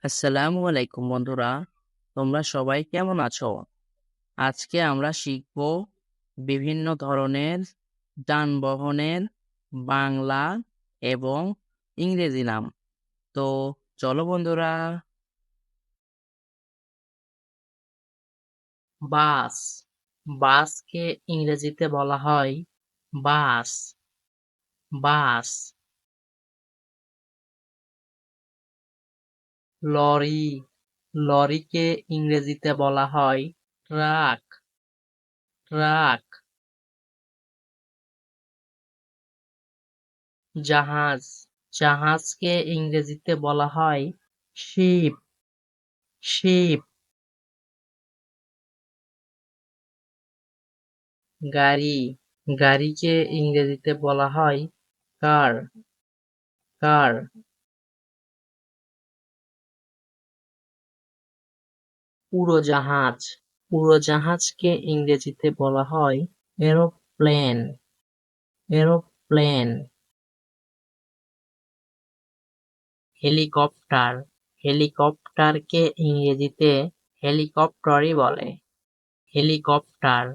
আসসালামু আলাইকুম বন্ধুরা, তোমরা সবাই কেমন আছো? আজকে আমরা শিখব বিভিন্ন ধরনের যানবাহনের বাংলা এবং ইংরেজি নাম। তো চলো বন্ধুরা। বাস, বাসকে ইংরেজিতে বলা হয় বাস। বাস। লরি, লরিকে ইংরেজিতে বলা হয় ট্রাক। ট্রাক। জাহাজ, জাহাজকে ইংরেজিতে বলা হয় শিপ। শিপ। গাড়ি, গাড়িকে ইংরেজিতে বলা হয় কার। কার। উড়োজাহাজ, উড়োজাহাজকে ইংরেজিতে বলা হয় এরোপ্লেন। এরোপ্লেন। হেলিকপ্টার, হেলিকপ্টারকে ইংরেজিতে হেলিকপ্টারই বলে। হেলিকপ্টার।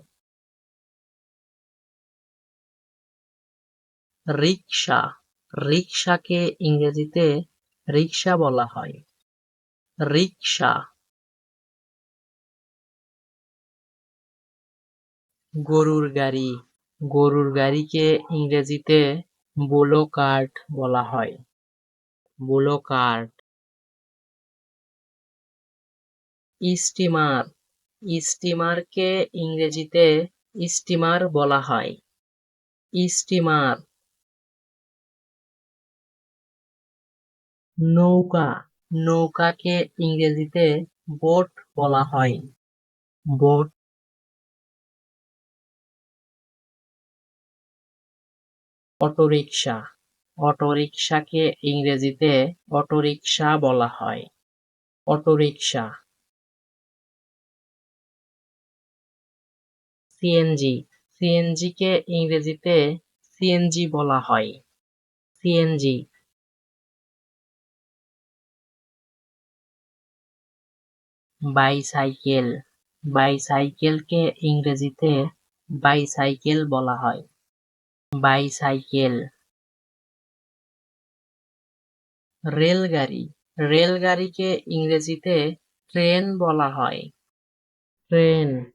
রিকশা, রিকশাকে ইংরেজিতে রিকশা বলা হয়। রিকশা। গরুর গাড়ি, গরুর গাড়িকে ইংরেজিতে বুলো কার্ট বলা হয়। বুলো কার্ট। স্টিমার, স্টিমারকে ইংরেজিতে স্টিমার বলা হয়। স্টিমার। নৌকা, নৌকাকে ইংরেজিতে বোট বলা হয়। বোট। অটোরিকশা, অটোরিকশাকে ইংরেজিতে অটোরিকশা বলা হয়। অটোরিকশা। সিএনজি, সিএনজি কে ইংরেজিতে সিএনজি বলা হয়। সিএনজি। বাইসাইকেল, বাইসাইকেলকে ইংরেজিতে বাইসাইকেল বলা হয়। বাইসাইকেল। রেলগাড়ি, রেলগাড়িকে ইংরেজিতে ট্রেন বলা হয়। ট্রেন।